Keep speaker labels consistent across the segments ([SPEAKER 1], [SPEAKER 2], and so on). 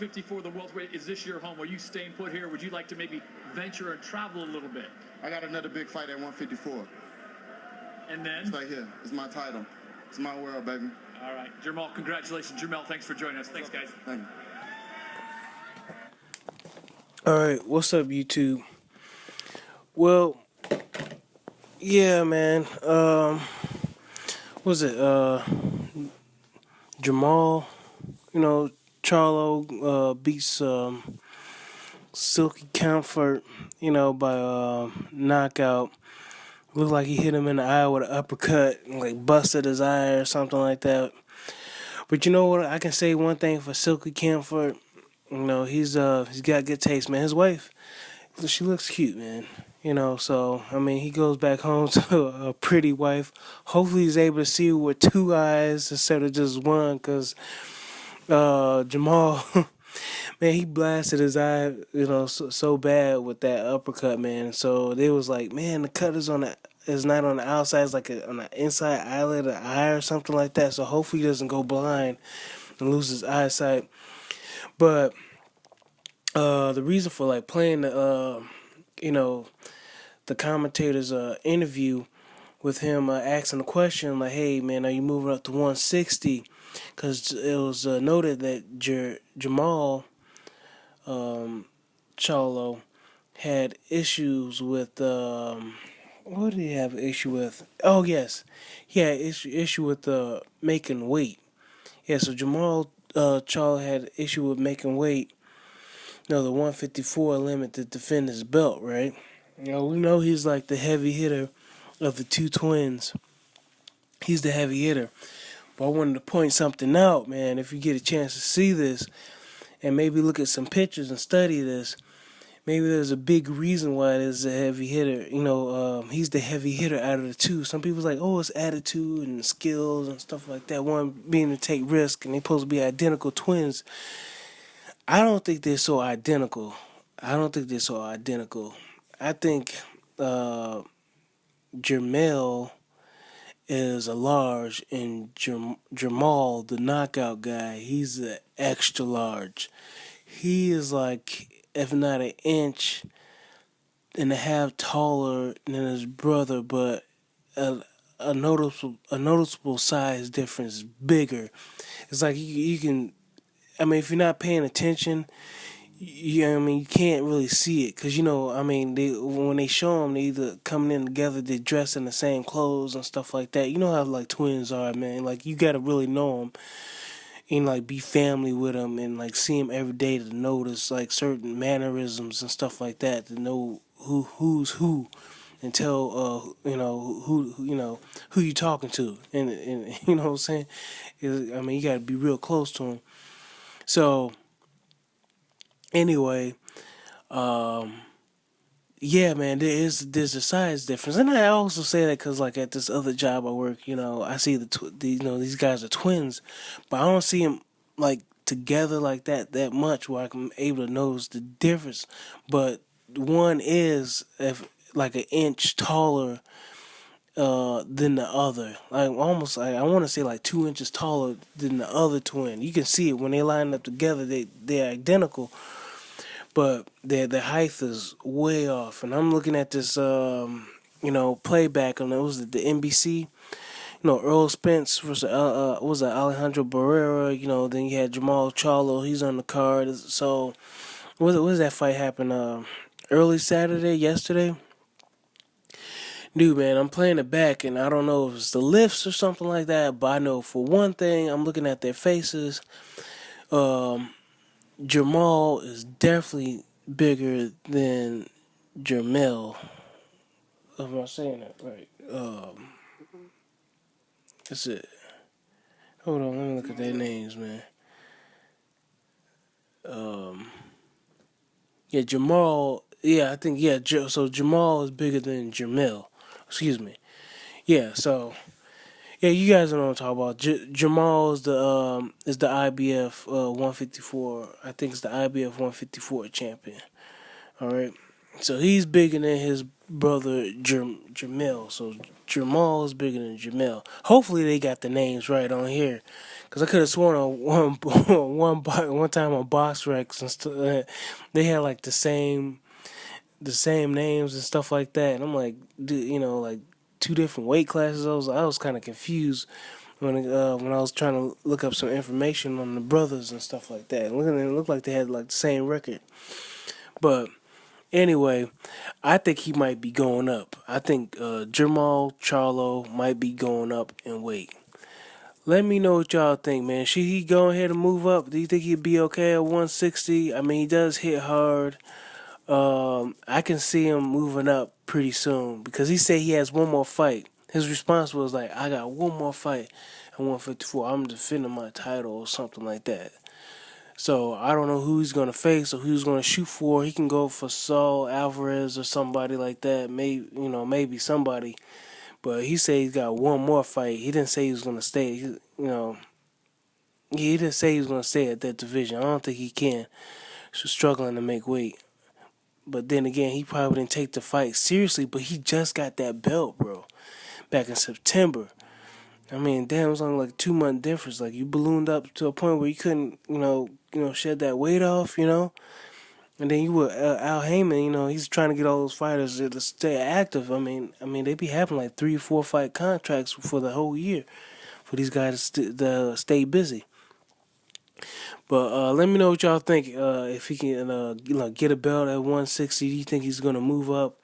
[SPEAKER 1] 154, the welterweight. Is this your home? Are you staying put here? Would you like to maybe venture and travel a little bit?
[SPEAKER 2] I got another big fight at 154.
[SPEAKER 1] And then?
[SPEAKER 2] It's right here. It's my title. It's my world, baby.
[SPEAKER 1] All right. Jermall, congratulations. Jermall, thanks for joining us. Thanks, guys.
[SPEAKER 2] Thank you.
[SPEAKER 3] All right, what's up, YouTube? Well, yeah, man. Was it Jermall? Charlo beats Silky Camfort. By knockout. Looked like he hit him in the eye with an uppercut, and, like, busted his eye or something like that. But you know what? I can say one thing for Silky Camfort. He's got good taste, man. His wife, she looks cute, man. So I mean, he goes back home to a pretty wife. Hopefully, he's able to see her with two eyes instead of just one. Cause Jermall, man, he blasted his eye, so bad with that uppercut, man. So they was like, man, the cut is not on the outside, it's like on the inside eyelid or eye or something like that. So hopefully, he doesn't go blind and lose his eyesight. But the reason for like playing the commentator's interview with him asking the question like, "Hey man, are you moving up to 160?" Because it was noted that Jermall Charlo had issues with what did he have an issue with? Oh yes, he had issue with making weight. Yeah, so Jermall Charlo had issue with making weight. The 154 limit to defend his belt, right? We know he's like the heavy hitter of the two twins. He's the heavy hitter. But I wanted to point something out, man. If you get a chance to see this and maybe look at some pictures and study this, maybe there's a big reason why there's a heavy hitter. He's the heavy hitter out of the two. Some people's like, oh, it's attitude and skills and stuff like that. One being to take risk, and they're supposed to be identical twins. I don't think they're so identical. I think Jermall is a large, and Jermall, the knockout guy, he's an extra large. He is like, if not an inch and a half taller than his brother, but a noticeable size difference, bigger. It's like you can. I mean, if you're not paying attention, you can't really see it. Because, when they show them, they either coming in together, they dress in the same clothes and stuff like that. You know how, like, twins are, man. Like, you got to really know them and, like, be family with them and, like, see them every day to notice, like, certain mannerisms and stuff like that, to know who's who and tell, who you talking to. And you know what I'm saying? You got to be real close to them. So, anyway, yeah, man, there's a size difference, and I also say that because, like, at this other job I work, I see these guys are twins, but I don't see them like together like that much where I'm able to notice the difference. But one is like an inch taller than the other. Like almost, I want to say like 2 inches taller than the other twin. You can see it when they line up together. They're identical, but their height is way off. And I'm looking at this, playback on it was the NBC. Earl Spence versus was it Alejandro Barrera. Then you had Jermall Charlo. He's on the card. So, what was that fight happen? Early Saturday, yesterday. Dude, man, I'm playing it back, and I don't know if it's the lifts or something like that, but I know for one thing, I'm looking at their faces. Jermall is definitely bigger than Jermall. Am I saying that right? That's it. Hold on, let me look at their names, man. Jermall. Yeah, I think so Jermall is bigger than Jermall. Excuse me. Yeah, so yeah, you guys know what I'm talking about. Jermall is the IBF 154. I think it's the IBF 154 champion. All right. So he's bigger than his brother Jermall. So Jermall is bigger than Jermall. Hopefully they got the names right on here, because I could have sworn on one time on Box Recs and they had like the same names and stuff like that. And I'm like, dude, like two different weight classes. I was kind of confused when I was trying to look up some information on the brothers and stuff like that. It looked like they had like the same record, but. Anyway, I think he might be going up. I think Jermall Charlo might be going up in weight. Let me know what y'all think, man. Should he go ahead and move up? Do you think he'd be okay at 160? I mean, he does hit hard. I can see him moving up pretty soon because he said he has one more fight. His response was like, I got one more fight at 154. I'm defending my title or something like that. So I don't know who he's gonna face or who he's gonna shoot for. He can go for Saul Alvarez or somebody like that. Maybe somebody. But he said he's got one more fight. He didn't say he was gonna stay. He didn't say he was gonna stay at that division. I don't think he can. He's struggling to make weight. But then again, he probably didn't take the fight seriously. But he just got that belt, bro, back in September. I mean, damn, it was only like a 2-month difference. Like, you ballooned up to a point where you couldn't, shed that weight off, And then you were Al Heyman, he's trying to get all those fighters to stay active. I mean, they be having like 3-4 fight contracts for the whole year for these guys to stay busy. But let me know what y'all think. If he can, get a belt at 160, do you think he's gonna move up?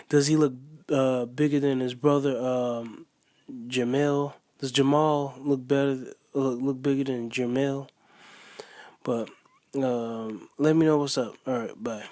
[SPEAKER 3] Does he look bigger than his brother? Jermall. Does Jermall look bigger than Jermall? But let me know what's up. All right, bye.